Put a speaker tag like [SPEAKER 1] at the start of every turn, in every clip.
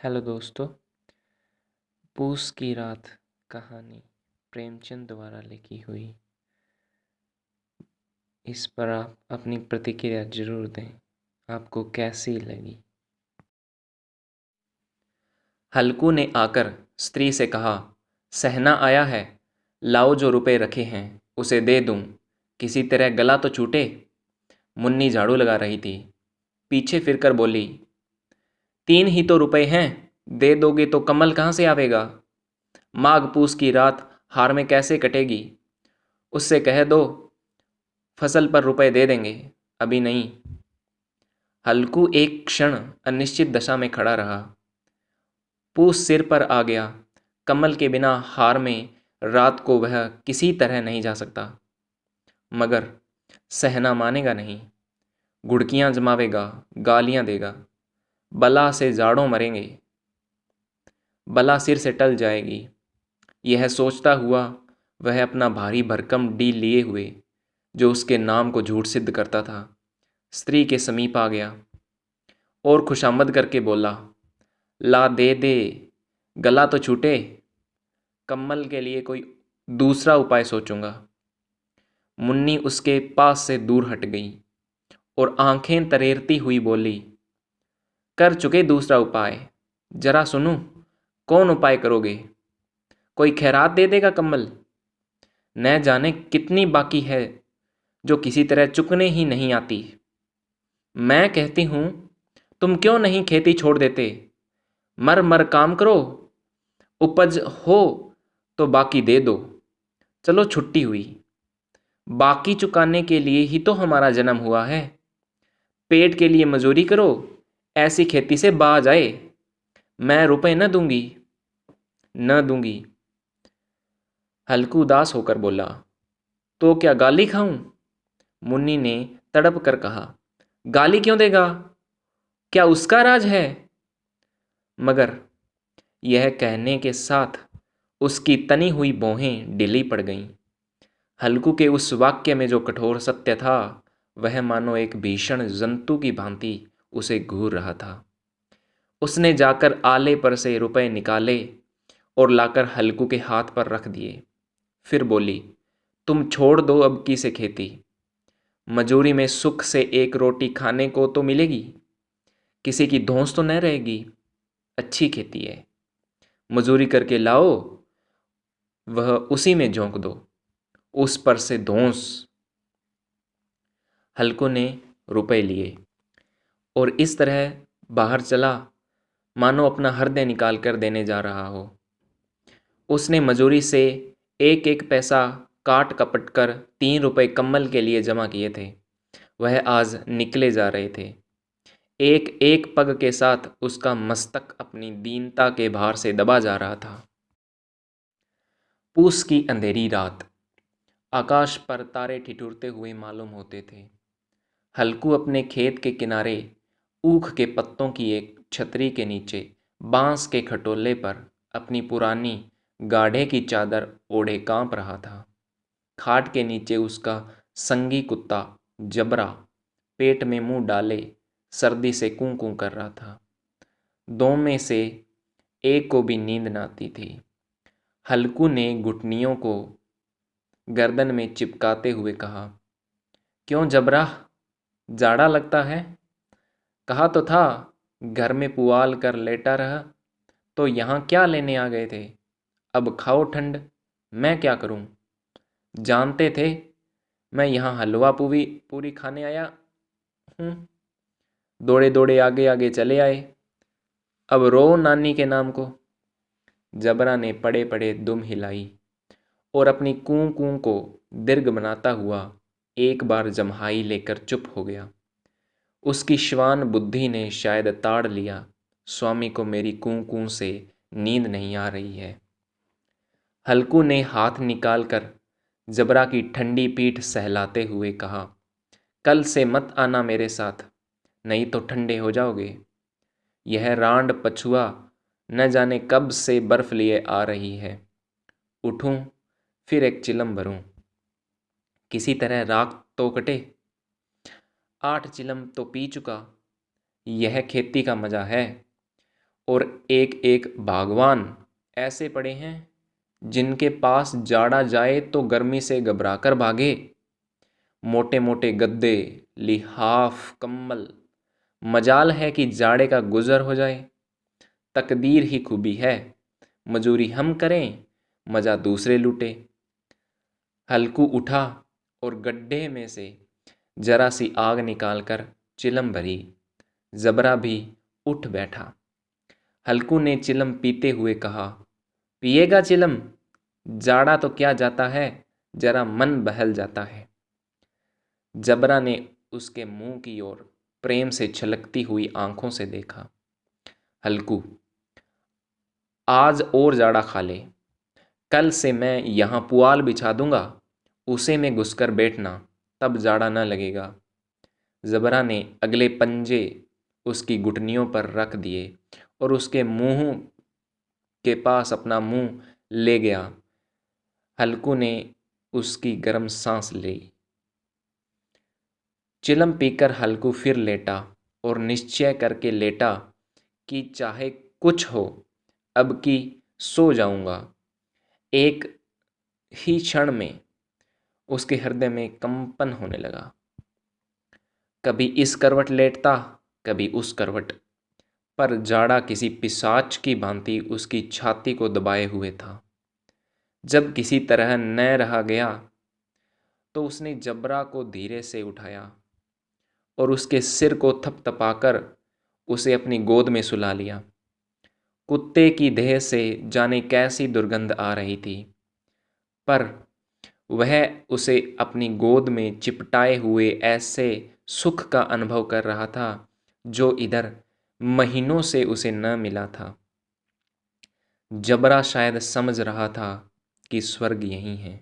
[SPEAKER 1] Hello दोस्तों, पूस की रात कहानी प्रेमचंद द्वारा लिखी हुई। इस पर आप अपनी प्रतिक्रिया जरूर दें। आपको कैसी लगी? हल्कू ने आकर स्त्री से कहा, सहना आया है, लाओ जो रुपए रखे हैं उसे दे दूं, किसी तरह गला तो छूटे। मुन्नी झाड़ू लगा रही थी, पीछे फिरकर बोली, 3 ही तो रुपए हैं, दे दोगे तो कमल कहाँ से आवेगा? माघ पूस की रात हार में कैसे कटेगी? उससे कह दो फसल पर रुपए दे देंगे, अभी नहीं। हल्कू एक क्षण अनिश्चित दशा में खड़ा रहा। पूस सिर पर आ गया। कमल के बिना हार में रात को वह किसी तरह नहीं जा सकता। मगर सहना मानेगा नहीं। घुड़कियां जमावेगा, गालियां देगा। बला से जाड़ों मरेंगे। बला सिर से टल जाएगी। यह सोचता हुआ वह अपना भारी भरकम डील लिए हुए, जो उसके नाम को झूठ सिद्ध करता था, स्त्री के समीप आ गया और खुशामद करके बोला, ला दे दे, गला तो छूटे। कम्मल के लिए कोई दूसरा उपाय सोचूंगा। मुन्नी उसके पास से दूर हट गई और आंखें तरेरती हुई बोली, कर चुके दूसरा उपाय, जरा सुनूं, कौन उपाय करोगे? कोई खैरात दे देगा कम्मल? न जाने कितनी बाकी है जो किसी तरह चुकने ही नहीं आती। मैं कहती हूं, तुम क्यों नहीं खेती छोड़ देते? मर मर काम करो, उपज हो तो बाकी दे दो। चलो छुट्टी हुई। बाकी चुकाने के लिए ही तो हमारा जन्म हुआ है। पेट के लिए मजूरी करो, ऐसी खेती से बाज आए। मैं रुपए न दूंगी, न दूंगी। हल्कू उदास होकर बोला, तो क्या गाली खाऊं? मुन्नी ने तड़प कर कहा, गाली क्यों देगा? क्या उसका राज है? मगर यह कहने के साथ उसकी तनी हुई भौहें ढीली पड़ गईं। हल्कू के उस वाक्य में जो कठोर सत्य था, वह मानो एक भीषण जंतु की भांति उसे घूर रहा था। उसने जाकर आले पर से रुपए निकाले और लाकर हल्कू के हाथ पर रख दिए। फिर बोली, तुम छोड़ दो अब की से खेती। मजूरी में सुख से एक रोटी खाने को तो मिलेगी, किसी की धौंस तो न रहेगी। अच्छी खेती है, मजूरी करके लाओ, वह उसी में झोंक दो, उस पर से धौंस। हल्कू ने रुपए लिए और इस तरह बाहर चला, मानो अपना हृदय निकाल कर देने जा रहा हो। उसने मजूरी से एक एक पैसा काट कपट कर 3 रुपए कम्मल के लिए जमा किए थे। वह आज निकले जा रहे थे। एक एक पग के साथ उसका मस्तक अपनी दीनता के भार से दबा जा रहा था। पूस की अंधेरी रात। आकाश पर तारे ठिठुरते हुए मालूम होते थे। हल्कू अपने खेत के किनारे ऊख के पत्तों की एक छतरी के नीचे बांस के खटोले पर अपनी पुरानी गाढ़े की चादर ओढ़े कांप रहा था। खाट के नीचे उसका संगी कुत्ता जबरा पेट में मुंह डाले सर्दी से कूं कूं कर रहा था। दो में से एक को भी नींद न आती थी। हल्कू ने घुटनियों को गर्दन में चिपकाते हुए कहा, क्यों जबरा, जाड़ा लगता है? कहा तो था घर में पुआल कर लेटा रहा, तो यहाँ क्या लेने आ गए थे? अब खाओ ठंड, मैं क्या करूं? जानते थे मैं यहाँ हलवा पूरी पूरी खाने आया हूँ। दौड़े दौड़े आगे आगे चले आए, अब रो नानी के नाम को। जबरा ने पड़े पड़े दुम हिलाई और अपनी कूं कूं को दीर्घ बनाता हुआ एक बार जम्हाई लेकर चुप हो गया। उसकी श्वान बुद्धि ने शायद ताड़ लिया, स्वामी को मेरी कूं कूं से नींद नहीं आ रही है। हल्कू ने हाथ निकालकर जबरा की ठंडी पीठ सहलाते हुए कहा, कल से मत आना मेरे साथ, नहीं तो ठंडे हो जाओगे। यह रांड पछुआ न जाने कब से बर्फ लिए आ रही है। उठूं फिर एक चिलम भरूं, किसी तरह राख तो कटे। 8 चिलम तो पी चुका, यह खेती का मजा है। और एक एक बागवान ऐसे पड़े हैं जिनके पास जाड़ा जाए तो गर्मी से घबराकर भागे। मोटे मोटे गद्दे, लिहाफ, कम्बल। मजाल है कि जाड़े का गुजर हो जाए। तकदीर ही खूबी है, मजूरी हम करें, मजा दूसरे लूटे। हल्कू उठा और गड्ढे में से जरा सी आग निकालकर चिलम भरी। जबरा भी उठ बैठा। हल्कू ने चिलम पीते हुए कहा, पिएगा चिलम? जाड़ा तो क्या जाता है, जरा मन बहल जाता है। जबरा ने उसके मुंह की ओर प्रेम से छलकती हुई आंखों से देखा। हल्कू, आज और जाड़ा खा ले। कल से मैं यहाँ पुआल बिछा दूंगा, उसे में घुसकर बैठना, तब जाड़ा न लगेगा। जबरा ने अगले पंजे उसकी घुटनियों पर रख दिए और उसके मुंह के पास अपना मुंह ले गया। हल्कू ने उसकी गर्म सांस ली। चिलम पीकर हल्कू फिर लेटा और निश्चय करके लेटा कि चाहे कुछ हो, अब की सो जाऊंगा। एक ही क्षण में उसके हृदय में कंपन होने लगा। कभी इस करवट लेटता, कभी उस करवट, पर जाड़ा किसी पिशाच की भांति उसकी छाती को दबाए हुए था। जब किसी तरह न रहा गया तो उसने जबरा को धीरे से उठाया और उसके सिर को थपथपाकर उसे अपनी गोद में सुला लिया। कुत्ते की देह से जाने कैसी दुर्गंध आ रही थी, पर वह उसे अपनी गोद में चिपटाए हुए ऐसे सुख का अनुभव कर रहा था जो इधर महीनों से उसे न मिला था। जबरा शायद समझ रहा था कि स्वर्ग यही है,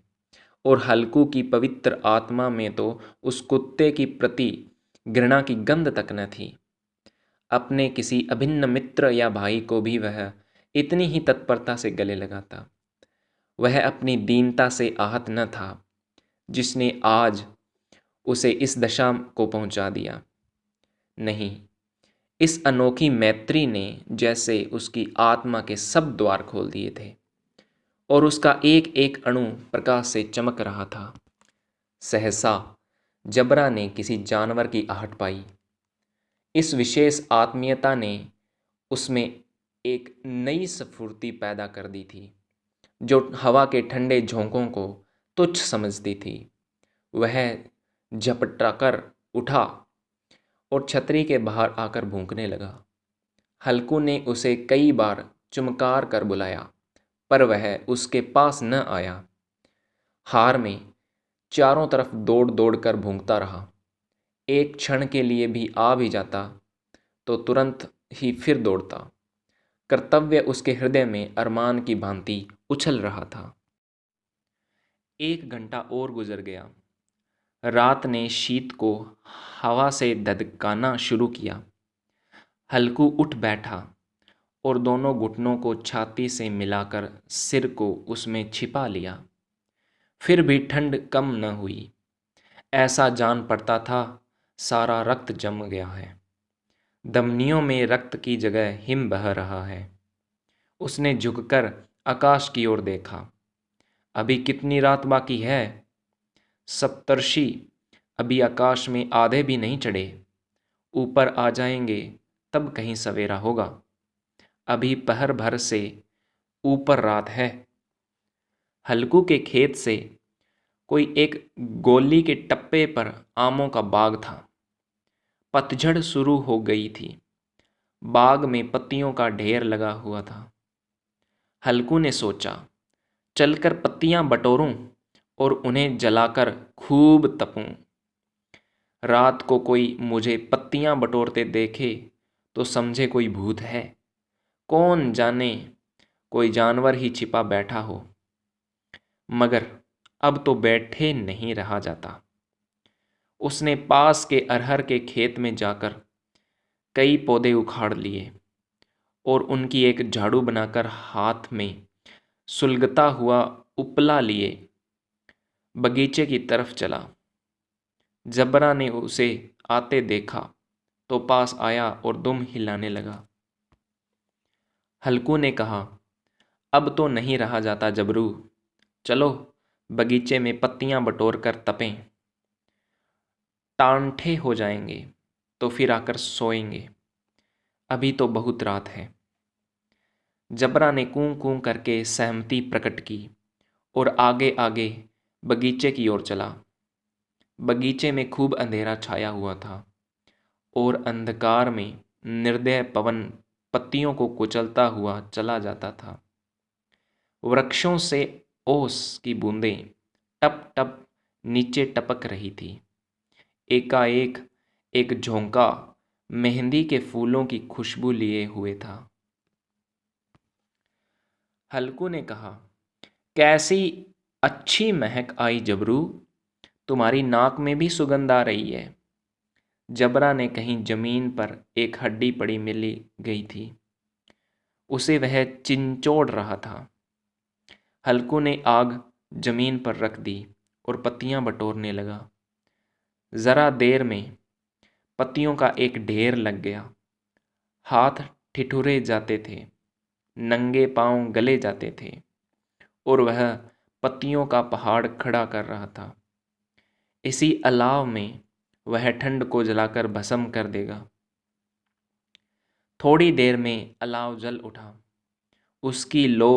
[SPEAKER 1] और हल्कू की पवित्र आत्मा में तो उस कुत्ते की प्रति घृणा की गंध तक न थी। अपने किसी अभिन्न मित्र या भाई को भी वह इतनी ही तत्परता से गले लगाता। वह अपनी दीनता से आहत न था जिसने आज उसे इस दशा को पहुंचा दिया। नहीं, इस अनोखी मैत्री ने जैसे उसकी आत्मा के सब द्वार खोल दिए थे और उसका एक एक अणु प्रकाश से चमक रहा था। सहसा जबरा ने किसी जानवर की आहट पाई। इस विशेष आत्मीयता ने उसमें एक नई स्फूर्ति पैदा कर दी थी जो हवा के ठंडे झोंकों को तुच्छ समझती थी। वह झपटकर उठा और छतरी के बाहर आकर भूंकने लगा। हल्कू ने उसे कई बार चुमकार कर बुलाया, पर वह उसके पास न आया। हार में चारों तरफ दौड़ दौड़ कर भूंकता रहा। एक क्षण के लिए भी आ भी जाता तो तुरंत ही फिर दौड़ता। कर्तव्य उसके हृदय में अरमान की भांति उछल रहा था। 1 घंटा और गुजर गया। रात ने शीत को हवा से धधकाना शुरू किया। हल्कू उठ बैठा और दोनों घुटनों को छाती से मिलाकर सिर को उसमें छिपा लिया। फिर भी ठंड कम न हुई। ऐसा जान पड़ता था सारा रक्त जम गया है। धमनियों में रक्त की जगह हिम बह रहा है। उसने झुककर आकाश की ओर देखा। अभी कितनी रात बाकी है? सप्तर्षि अभी आकाश में आधे भी नहीं चढ़े। ऊपर आ जाएंगे तब कहीं सवेरा होगा। अभी पहर भर से ऊपर रात है। हल्कू के खेत से कोई एक गोली के टप्पे पर आमों का बाग था। पतझड़ शुरू हो गई थी। बाग में पत्तियों का ढेर लगा हुआ था। हल्कू ने सोचा, चलकर पत्तियां बटोरूं और उन्हें जलाकर खूब तपूं। रात को कोई मुझे पत्तियां बटोरते देखे तो समझे कोई भूत है। कौन जाने कोई जानवर ही छिपा बैठा हो। मगर अब तो बैठे नहीं रहा जाता। उसने पास के अरहर के खेत में जाकर कई पौधे उखाड़ लिए और उनकी एक झाड़ू बनाकर हाथ में सुलगता हुआ उपला लिए बगीचे की तरफ चला। जबरा ने उसे आते देखा तो पास आया और दुम हिलाने लगा। हल्कू ने कहा, अब तो नहीं रहा जाता जबरू, चलो बगीचे में पत्तियां बटोर कर तपें। टांठे हो जाएंगे तो फिर आकर सोएंगे, अभी तो बहुत रात है। जबरा ने कूं कूं करके सहमति प्रकट की और आगे आगे बगीचे की ओर चला। बगीचे में खूब अंधेरा छाया हुआ था और अंधकार में निर्दय पवन पत्तियों को कुचलता हुआ चला जाता था। वृक्षों से ओस की बूंदें टप टप नीचे टपक रही थी। एकाएक एक झोंका मेहंदी के फूलों की खुशबू लिए हुए था। हल्कू ने कहा, कैसी अच्छी महक आई जबरू, तुम्हारी नाक में भी सुगंध आ रही है। जबरा ने कहीं जमीन पर एक हड्डी पड़ी मिली गई थी, उसे वह चिंचोड़ रहा था। हल्कू ने आग जमीन पर रख दी और पत्तियां बटोरने लगा। जरा देर में पत्तियों का एक ढेर लग गया। हाथ ठिठुरे जाते थे, नंगे पांव गले जाते थे और वह पत्तियों का पहाड़ खड़ा कर रहा था। इसी अलाव में वह ठंड को जलाकर भस्म कर देगा। थोड़ी देर में अलाव जल उठा। उसकी लो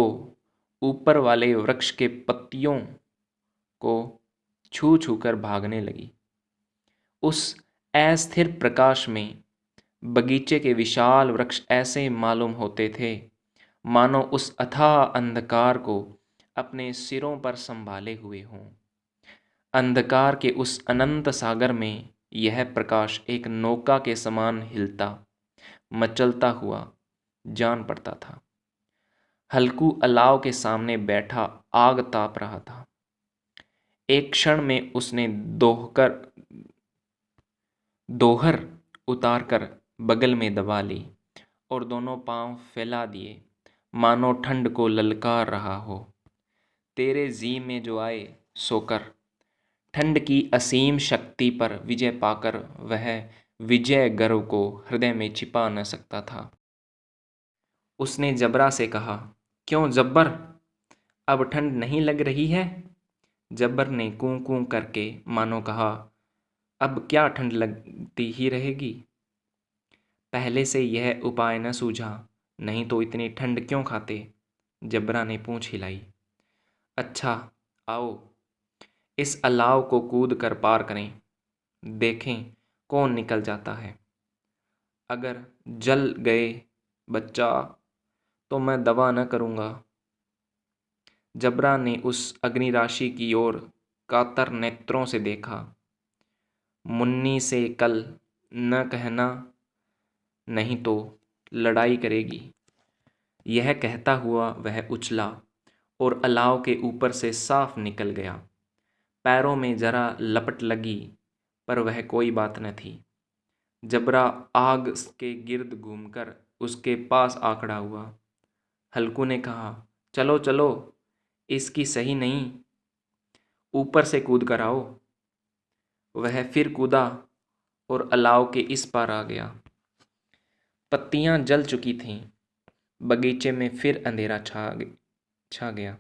[SPEAKER 1] ऊपर वाले वृक्ष के पत्तियों को छू छू कर भागने लगी। उस अस्थिर प्रकाश में बगीचे के विशाल वृक्ष ऐसे मालूम होते थे मानो उस अथाह अंधकार को अपने सिरों पर संभाले हुए हों। अंधकार के उस अनंत सागर में यह प्रकाश एक नौका के समान हिलता मचलता हुआ जान पड़ता था। हल्कू अलाव के सामने बैठा आग ताप रहा था। एक क्षण में उसने दोहर उतारकर बगल में दबा ली और दोनों पांव फैला दिए मानो ठंड को ललकार रहा हो। तेरे जी में जो आए सोकर, ठंड की असीम शक्ति पर विजय पाकर वह विजय गर्व को हृदय में छिपा न सकता था। उसने जबरा से कहा, क्यों जब्बर, अब ठंड नहीं लग रही है? जब्बर ने कूं कूं करके मानो कहा, अब क्या ठंड लगती ही रहेगी। पहले से यह उपाय न सूझा, नहीं तो इतनी ठंड क्यों खाते? जबरा ने पूंछ हिलाई। अच्छा आओ, इस अलाव को कूद कर पार करें, देखें कौन निकल जाता है। अगर जल गए बच्चा तो मैं दवा न करूँगा। जबरा ने उस अग्निराशि की ओर कातर नेत्रों से देखा। मुन्नी से कल न कहना, नहीं तो लड़ाई करेगी। यह कहता हुआ वह उछला और अलाव के ऊपर से साफ निकल गया। पैरों में जरा लपट लगी, पर वह कोई बात न थी। जबरा आग के गिर्द घूमकर उसके पास आ खड़ा हुआ। हल्कू ने कहा, चलो चलो, इसकी सही नहीं, ऊपर से कूद कर आओ। वह फिर कूदा और अलाव के इस पार आ गया। पत्तियां जल चुकी थीं। बगीचे में फिर अंधेरा छा गया।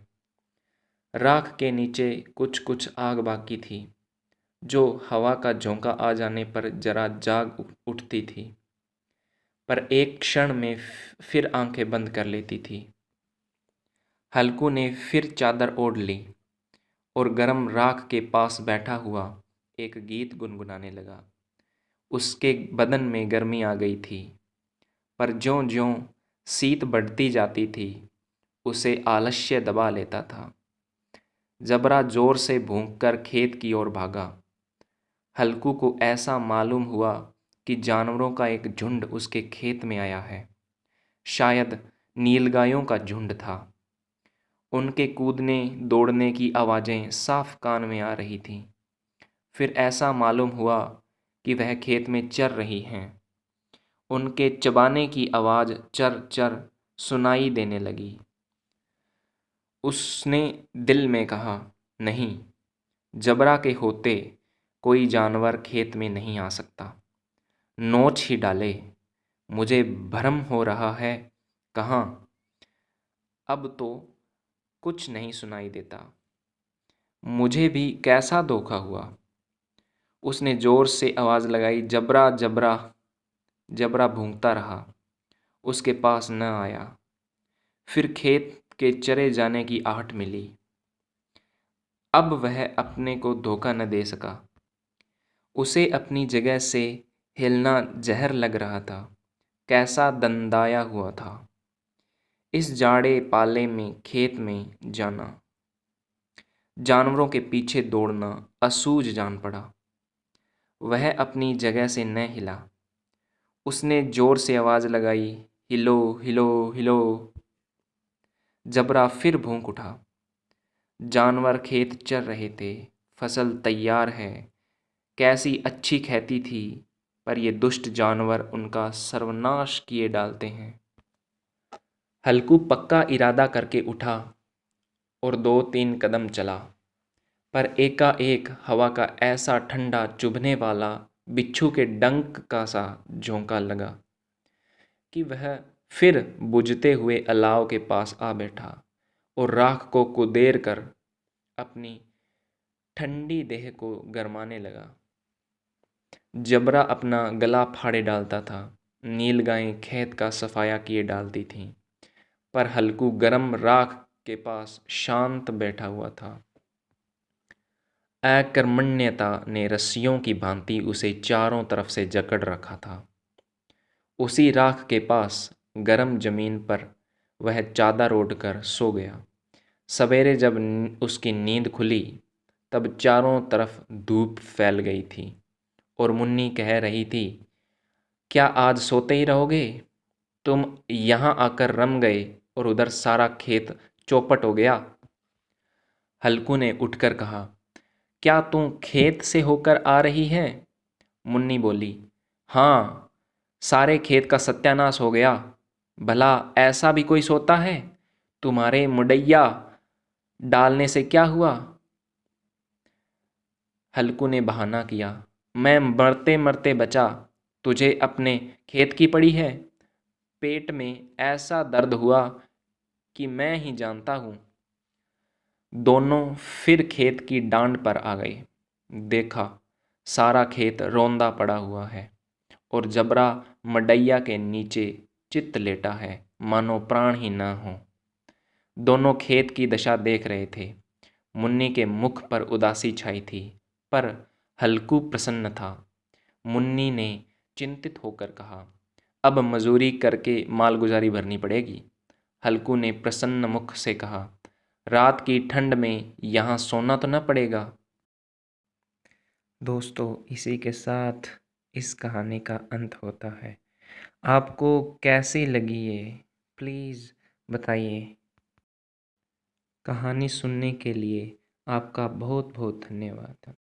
[SPEAKER 1] राख के नीचे कुछ कुछ आग बाकी थी, जो हवा का झोंका आ जाने पर जरा जाग उठती थी, पर एक क्षण में फिर आंखें बंद कर लेती थी। हल्कू ने फिर चादर ओढ़ ली और गरम राख के पास बैठा हुआ एक गीत गुनगुनाने लगा। उसके बदन में गर्मी आ गई थी, पर ज्यों ज्यों शीत बढ़ती जाती थी उसे आलस्य दबा लेता था। जबरा जोर से भूंककर खेत की ओर भागा। हल्कू को ऐसा मालूम हुआ कि जानवरों का एक झुंड उसके खेत में आया है। शायद नीलगायों का झुंड था। उनके कूदने दौड़ने की आवाज़ें साफ कान में आ रही थीं। फिर ऐसा मालूम हुआ कि वह खेत में चर रही हैं। उनके चबाने की आवाज़ चर चर सुनाई देने लगी। उसने दिल में कहा, नहीं, जबरा के होते कोई जानवर खेत में नहीं आ सकता। नोच ही डाले, मुझे भ्रम हो रहा है। कहाँ? अब तो कुछ नहीं सुनाई देता। मुझे भी कैसा धोखा हुआ। उसने जोर से आवाज़ लगाई, जबरा जबरा। जबरा भूंकता रहा, उसके पास न आया। फिर खेत के चरे जाने की आहट मिली। अब वह अपने को धोखा न दे सका। उसे अपनी जगह से हिलना जहर लग रहा था। कैसा दंदाया हुआ था। इस जाड़े पाले में खेत में जाना, जानवरों के पीछे दौड़ना असूझ जान पड़ा। वह अपनी जगह से न हिला। उसने जोर से आवाज़ लगाई, हिलो हिलो हिलो। जबरा फिर भौंक उठा। जानवर खेत चर रहे थे। फसल तैयार है। कैसी अच्छी खेती थी, पर ये दुष्ट जानवर उनका सर्वनाश किए डालते हैं। हल्कू पक्का इरादा करके उठा और 2-3 कदम चला, पर एकाएक हवा का ऐसा ठंडा चुभने वाला बिच्छू के डंक का सा झोंका लगा कि वह फिर बुझते हुए अलाव के पास आ बैठा और राख को कुदेर कर अपनी ठंडी देह को गरमाने लगा। जबरा अपना गला फाड़े डालता था। नीलगायें खेत का सफाया किए डालती थीं, पर हल्कू गरम राख के पास शांत बैठा हुआ था। अकर्मण्यता ने रस्सियों की भांति उसे चारों तरफ से जकड़ रखा था। उसी राख के पास गरम जमीन पर वह चादर ओढ़कर सो गया। सवेरे जब उसकी नींद खुली, तब चारों तरफ धूप फैल गई थी और मुन्नी कह रही थी, क्या आज सोते ही रहोगे? तुम यहाँ आकर रम गए और उधर सारा खेत चौपट हो गया। हल्कू ने उठकर कहा, क्या तू खेत से होकर आ रही है? मुन्नी बोली, हाँ, सारे खेत का सत्यानाश हो गया। भला ऐसा भी कोई सोता है? तुम्हारे मुडैया डालने से क्या हुआ? हल्कू ने बहाना किया, मैं मरते मरते बचा, तुझे अपने खेत की पड़ी है। पेट में ऐसा दर्द हुआ कि मैं ही जानता हूँ। दोनों फिर खेत की डांड पर आ गए। देखा, सारा खेत रौंदा पड़ा हुआ है और जबरा मडैया के नीचे चित्त लेटा है, मानो प्राण ही न हो। दोनों खेत की दशा देख रहे थे। मुन्नी के मुख पर उदासी छाई थी, पर हल्कू प्रसन्न था। मुन्नी ने चिंतित होकर कहा, अब मजूरी करके मालगुजारी भरनी पड़ेगी। हल्कू ने प्रसन्न मुख से कहा, रात की ठंड में यहाँ सोना तो न पड़ेगा। दोस्तों, इसी के साथ इस कहानी का अंत होता है। आपको कैसी लगी ये प्लीज़ बताइए। कहानी सुनने के लिए आपका बहुत बहुत धन्यवाद।